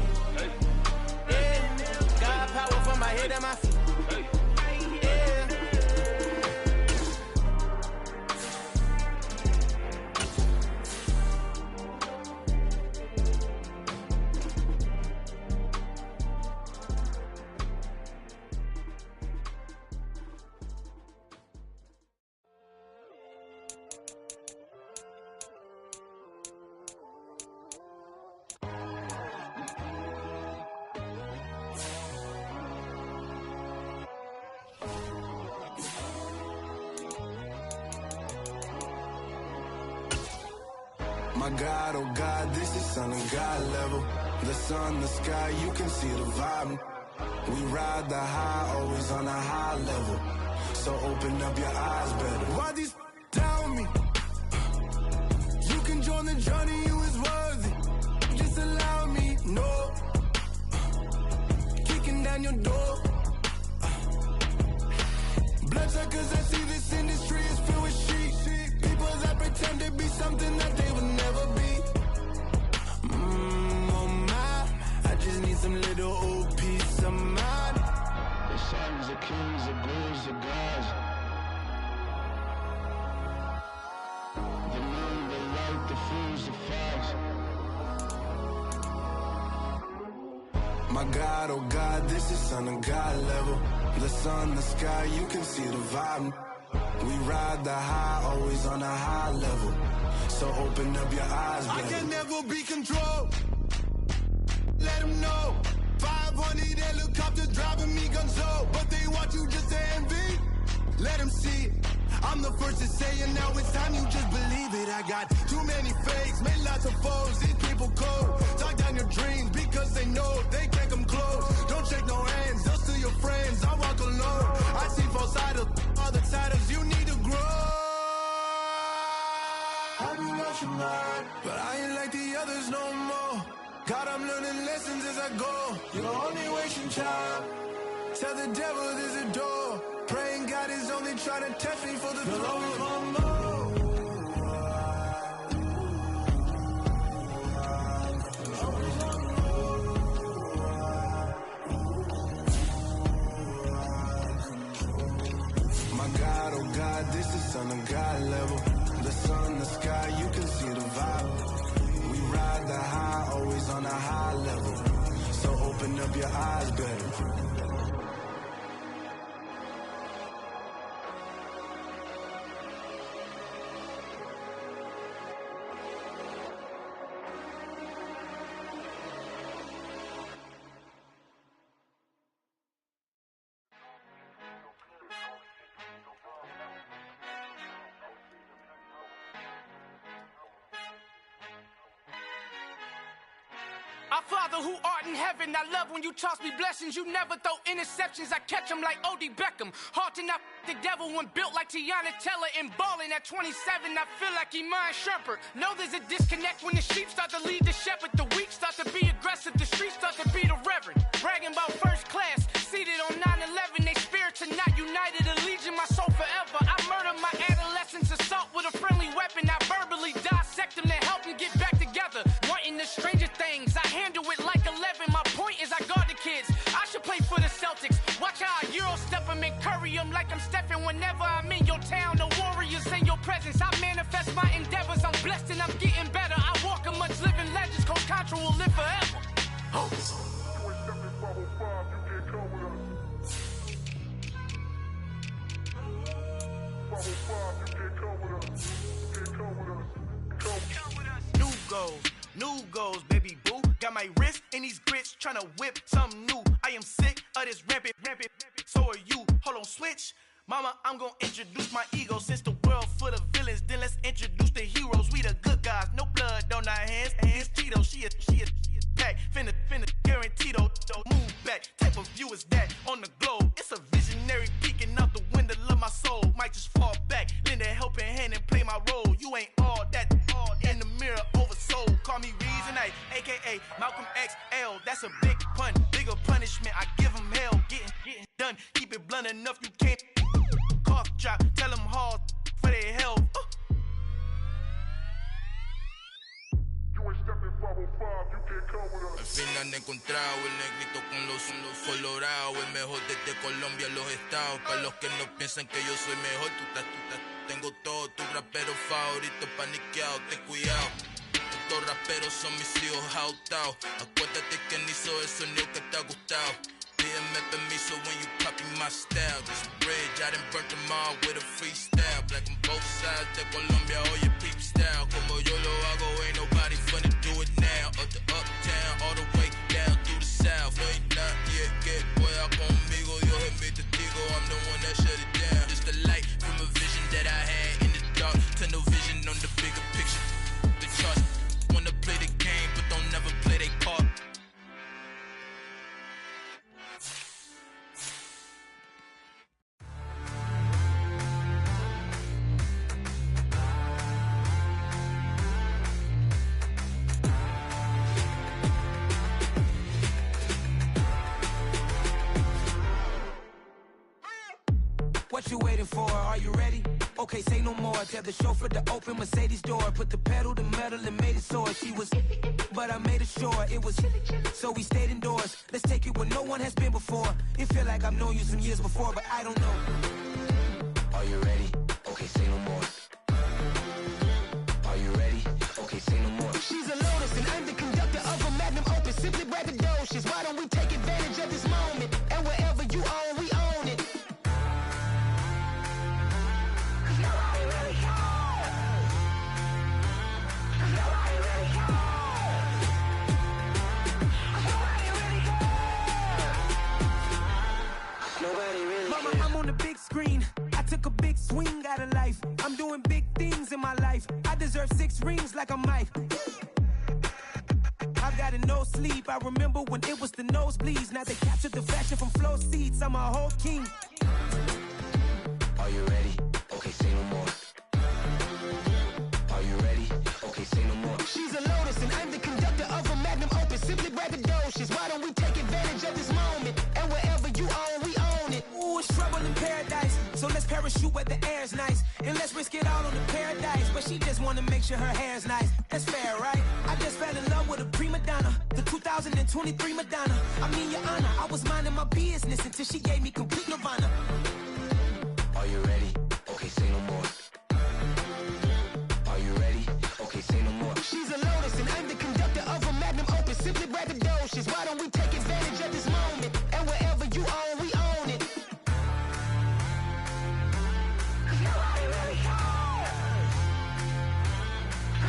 Yeah, got power from my head and my feet. My God, oh God, this is on a God level. The sun, the sky, you can see the vibe. We ride the high, always on a high level. So open up your eyes better. Why these tell me? You can join the journey, you is worthy. Just allow me, no. Kicking down your door. Bloodsuckers, I see this industry is filled with sheep. People that pretend to be something that they would never be. Oh my, I just need some little old peace of mind. The sons of kings, the gurus of gods. The moon, the light, the fools, the facts. My God, oh God, this is on a God level. The sun, the sky, you can see the vibe. We ride the high, always on a high level. So open up your eyes, baby. I can never be controlled. Let them know. 500 helicopters driving me gonzo. But they want you just to envy. Let them see it. I'm the first to say it, now it's time you just believe it. I got too many fakes, made lots of foes. These people cold. Talk down your dreams because they know they can't come close. Don't shake no hands, they'll steal your friends. I walk alone. I see false idols, all the titles you need to grow. Have you lost your mind? But I ain't like the others no more. God, I'm learning lessons as I go. You're only wasting time. Tell the devil there's a door. Praying God is only trying to test me for the glory. My God, oh God, this is on a God level. The sun, the sky, you can see the vibe. We ride the high, always on a high level. So open up your eyes, baby. Father who art in heaven, I love when you toss me blessings. You never throw interceptions, I catch them like O.D. Beckham. Hard to not the devil when built like Tiana Teller and balling at 27. I feel like Iman Shumpert. Know there's a disconnect when the sheep start to lead the shepherd. The weak start to be aggressive, the streets start to be the reverend. Bragging about first class, seated on 9/11. They spirits are not united, allegiant my soul forever. I murdered my adolescence, assault with a friendly weapon. I verbally dissect them to help them get back together. Wanting the stranger things, I handle it like 11. My point is I guard the kids. I should play for the Celtics. Watch how I Euro step them and curry them like I'm Stephen. Whenever I'm in your town, the Warriors in your presence. I manifest my endeavors. I'm blessed and I'm getting better. I walk amongst living legends. Coach Contra will live forever. Oh. New goals, baby boo. Got my wrist in these grits, tryna whip something new. I am sick of this rampant. So are you. Hold on, switch. Mama, I'm gonna introduce my ego. Since the world full of villains, then let's introduce the heroes. We the good guys, no blood on our hands. It's Tito, she a pack. Finna guarantee though. Move back, type of view is that on the globe. It's a visionary peeking out the window of my soul. Might just fall back, lend a helping hand and play my role. You ain't all that in the mirror oversold. Call me Reason A, aka Malcolm XL. That's a big pun, bigger punishment. I give him hell, getting done. Keep it blunt enough, you can't cough drop. Tell them hard for their health. Al fin han encontrado el negrito con los colorados, el mejor desde Colombia, los estados. Para los que no piensan que yo soy mejor, tengo todo, tu rapero favorito paniqueado, ten cuidado. Estos raperos son mis hijos jautados. Acuérdate que ni hizo el sonido que te ha gustado. Pídeme permiso when you copy my style. This bridge, I done burnt them all with a freestyle. Black on both sides de Colombia, oye peep style. Como yo lo hago, ain't nobody finna do it now. Up to uptown, all the way down through the south. No hay nadie que pueda conmigo, Dios es mi testigo. I'm the one that shut it down. Just the light from a vision that I had in the dark. Tunnel vision on the bigger picture. The trust, wanna play the game, but don't never play their part. What you waiting for? Are you ready? Okay, say no more. Tell the chauffeur to open Mercedes door. Put the pedal to metal and made it soar. She was, but I made it sure it was. So we stayed indoors. Let's take it where no one has been before. It feel like I've known you some years before, but I don't know. Are you ready? Okay, say no more. Are you ready? Okay, say no more. She's a lotus and I'm the conductor of a magnum opus. Simply braggadocious. Why don't we take advantage of this moment? And wherever you own, we own it. Mama, I'm on the big screen. I took a big swing out of life. I'm doing big things in my life. I deserve 6 rings like a Mike. I've got no sleep. I remember when it was the nosebleeds. Now they captured the fashion from flow seats. I'm a whole king. Are you ready? Okay, say no more. Are you ready? Okay, say no more. She's a lotus and I'm the conductor of a magnum opus. Simply braggadocious. Why don't we take advantage of this moment? And wherever you own, we own it. Ooh, it's trouble in paradise. So let's parachute where the air's nice. And let's risk it all on the paradise. But she just wanna make sure her hair's nice. That's fair, right? I just fell in love with a prima donna. The 2023 Madonna. I mean, your honor, I was minding my business until she gave me complete nirvana. Are you ready? Okay, say no more. Are you ready? Okay, say no more. She's a lotus and I'm the conductor of a magnum opus. Simply braggadocious. Why don't we take advantage of this moment? And wherever you own, we own it. Nobody really cares.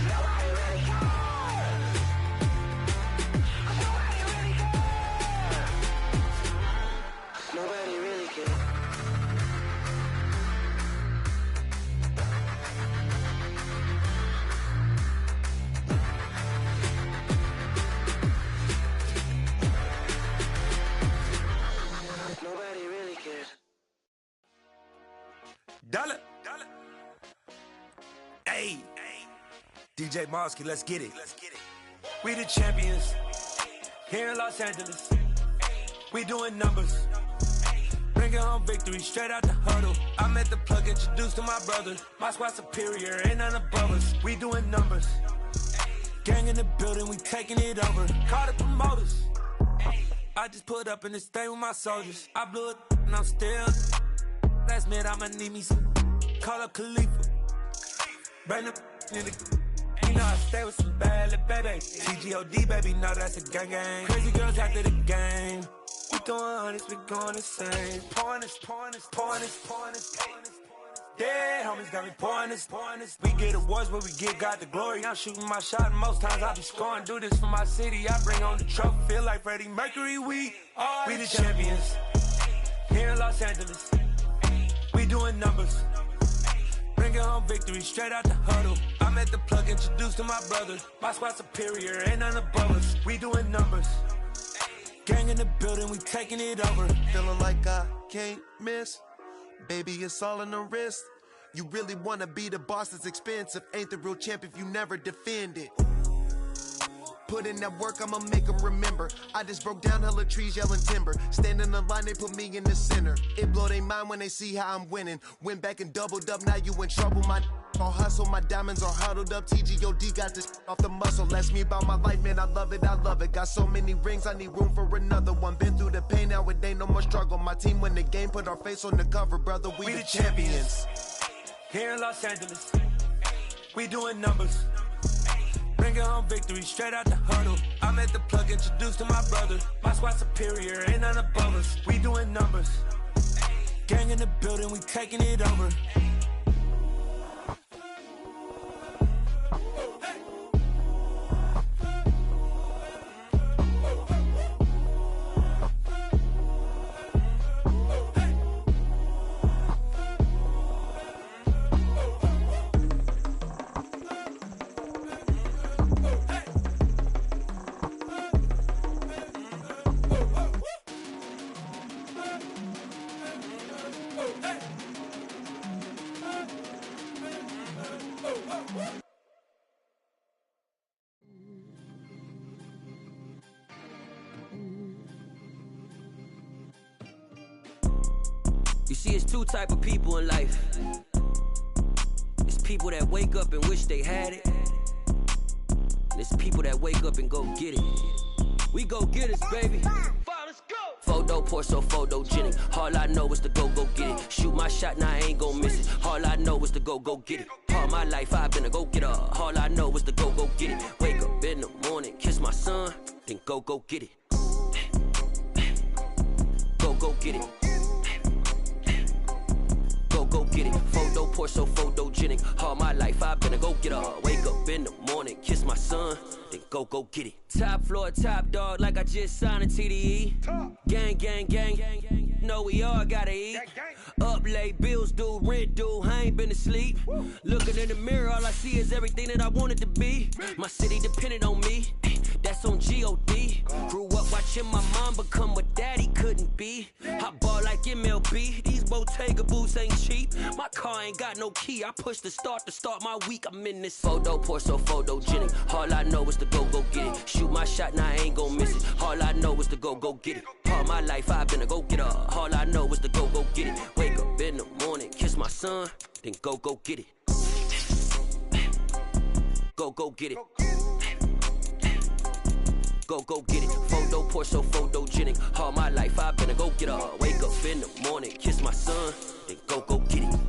Nobody really cares. Nobody really cares. Nobody really cares. Dollar. Hey, DJ Mosky, let's get it. We the champions here in Los Angeles. We doing numbers. Bringing home victory straight out the huddle. I met the plug, introduced to my brothers. My squad superior, ain't none above us. We doing numbers. Gang in the building, we taking it over. Call the promoters. I just put up in this thing with my soldiers. I blew it and I'm still. Last minute, I'ma need me some. Call up Khalifa. Bring the in the. You know I stay with some bad little baby. TGOD, baby, no, that's a gang gang. Crazy girls after the game. We going honest, we going the same. Pouring this. Dead homies got me pouring this. We get awards, but we get God the glory. I'm shooting my shot, and most times I be scoring. Do this for my city, I bring on the trophy. Feel like Freddie Mercury, we the champions. Here in Los Angeles, we doing numbers. Bringing home victory straight out the huddle. I met the plug, introduced to my brothers. My squad superior, ain't none above us. We doing numbers. Gang in the building, we taking it over. Feeling like I can't miss. Baby, it's all in the wrist. You really wanna be the boss, it's expensive. Ain't the real champ if you never defend it. Put in that work, I'ma make them remember. I just broke down hella trees, yelling timber. Stand in the line, they put me in the center. It blow their mind when they see how I'm winning. Went back and doubled up, now you in trouble. My all hustle, my diamonds are huddled up. TGOD got this off the muscle. Ask me about my life, man, I love it. Got so many rings, I need room for another one. Been through the pain, now it ain't no more struggle. My team win the game, put our face on the cover, brother. We the champions. Here in Los Angeles, we doing numbers. Bringing home victory straight out the huddle. I met the plug, introduced to my brothers. My squad superior, ain't none above us. We doing numbers. Gang in the building, we taking it over. You see, it's two type of people in life. It's people that wake up and wish they had it. And it's people that wake up and go get it. We go get it, baby. Photo pour so photogenic. All I know is to go get it. Shoot my shot, now I ain't gon' miss it. All I know is to go get it. All my life I've been a go-getter. All I know is to go get it. Wake up in the morning, kiss my son, then go get it. Go get it. Go get it. Photo pour so photogenic. All my life I've been a go-getter. Wake up in the morning, kiss my son, then go get it. Top floor, top dog, like I just signed a TDE. Gang. Know we all gotta eat. Up late, bills due, rent due, I ain't been asleep. Looking in the mirror, all I see is everything that I wanted to be. My city depended on me, that's on G.O.D. Grew up watching my mom become what daddy couldn't be. I ball like MLB, these Bottega boots ain't cheap. My car ain't got no key, I push the start to start my week. I'm in this photo pour so photogenic. All I know is to go get it. Shoot my shot, now I ain't gon' miss it. All I know is to go get it. All my life I've been a go-getter. All I know is to go get it. Wake up in the morning, kiss my son, then go get it. Go get it. Go get it. Photo pour so photogenic. All my life I've been a go-getter. Wake up in the morning, kiss my son, then go get it.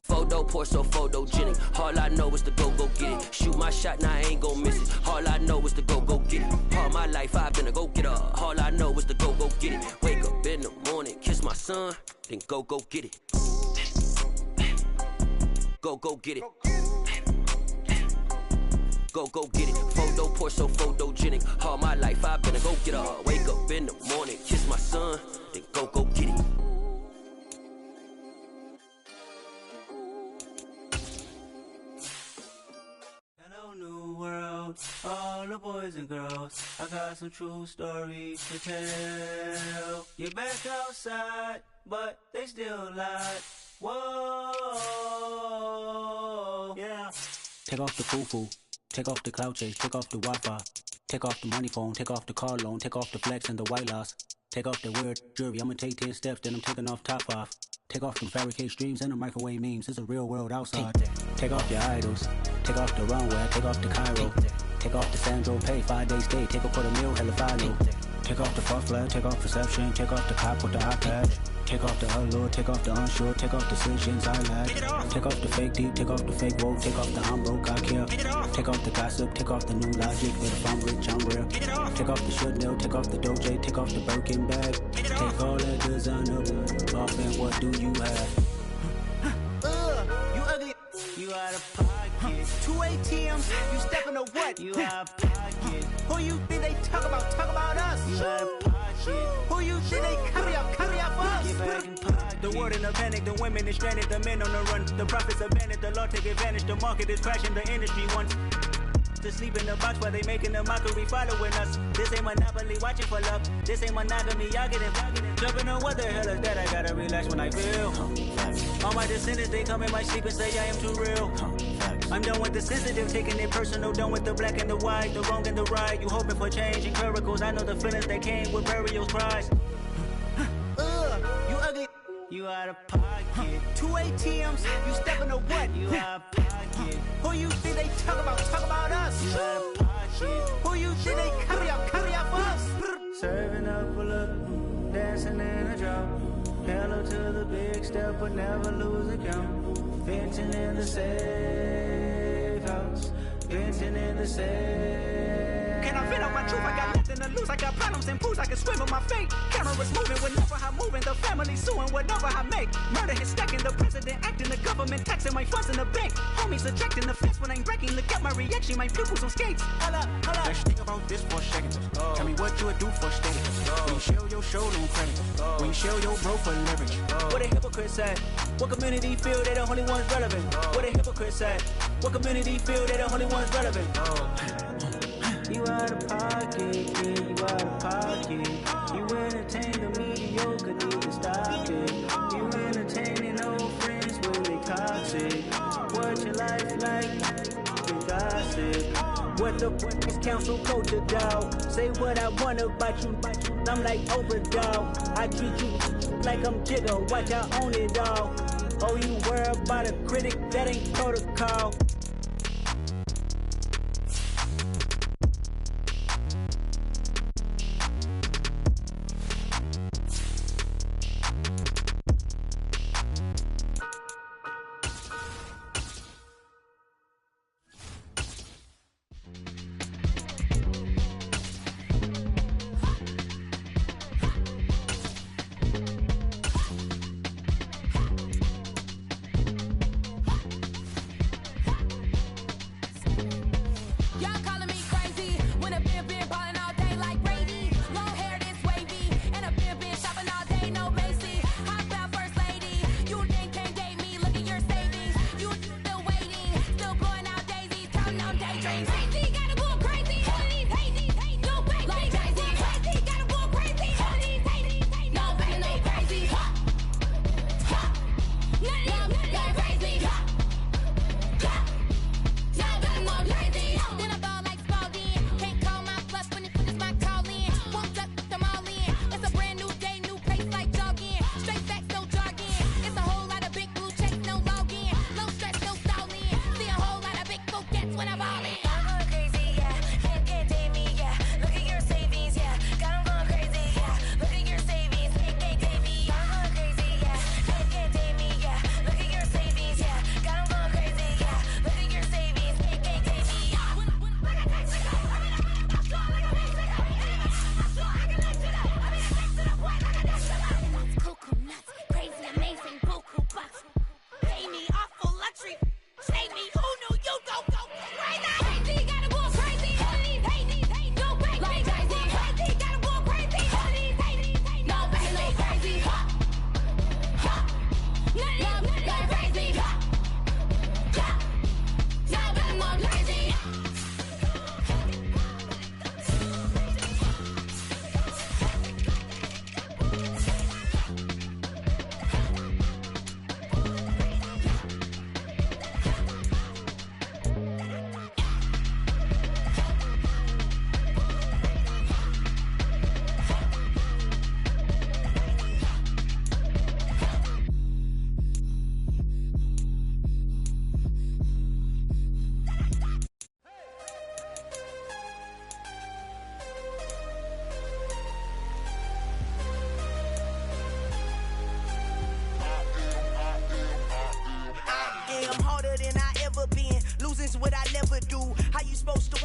Photo pour so photogenic. All I know is to go get it. Shoot my shot, now I ain't gon' miss it. All I know is to go get it. All my life I've been a go-getter. All I know is to go get it. Wake up in the morning, kiss my son, then go get it. Go get it. go get it. Photo poor, so photogenic. All my life I've been a go getter. Wake up in the morning, kiss my son, then go get it. Hello, new world, all the boys and girls. I got some true stories to tell. You're back outside, but they still lie. Whoa, yeah. Take off the foo-foo, take off the cloud chase, take off the Wi-Fi, take off the money phone, take off the car loan, take off the flex and the white loss, take off the weird jewelry. I'ma take 10 steps, then I'm taking off top 5. Take off them fabricate streams and the microwave memes. It's a real world outside. Take off your idols, take off the runway, take off the Cairo, take off the Sandro Pay, 5-day stay, take a quarter meal, hella final. Take off the fuck flag, take off perception, take off the cop with the iPad. Take off the allure, take off the unsure, take off decisions I lack. Take off the fake deep, take off the fake woke, take off the I'm broke, I care. Take off the gossip, take off the new logic, that if I'm rich, I'm real. Take off the should know, take off the doje, take off the Birkin bag. Take all that designer off and what do you have? You ugly, you out of pocket. 2 ATMs, you stepping or what? You out of pocket. Who you think they talk about us? You out of pocket. Who you think they carry up for us? Get back in pocket. The world in a panic, the women is stranded, the men on the run. The profits abandoned, the law take advantage, the market is crashing, the industry wants to sleep in the box while they making a mockery following us. This ain't monopoly, watching for love. This ain't monogamy, y'all get it. Jumping on what the hell is that? I gotta relax when I feel. All my descendants, they come in my sleep and say I am too real. I'm done with the sensitive, taking it personal. Done with the black and the white, the wrong and the right. You hoping for change and miracles. I know the feelings that came with burial cries. You ugly, you out of pocket. 2 ATMs, you stepping or what? You out of pocket. Who you think they talk about us? You out of pocket. Who you think they carry up for us? Serving up a look, dancing in a drop. Hello to the big step, but never lose a count. Venting in the safe house, venting in the safe. Can I vent out my truth? I got nothing to lose. I got problems and pools. I can swim with my fate. Cameras moving whenever I'm moving. The family suing whatever I make. Murder is stacking. The president acting. The government taxing my funds in the bank. Homies subtracting the fence when I'm breaking. Look at my reaction. My pupils on skates. Hold up. Let's think about this for a second. Tell me what you would do for status. When you show your show no credit. When you show your bro for leverage. What a hypocrite said. What community feel they the only ones relevant? What a hypocrite said. What community feel they the only ones relevant? You out of pocket, yeah, you out of pocket. You entertain the mediocre, need to stop it. You entertaining old friends when they toxic. What your life like? You gossip. What the is council culture, dog? Say what I want about you. I'm like Oprah, dog. I treat you like I'm Jigga. Watch I own it, dog. Oh, you worry about a critic? That ain't protocol. supposed to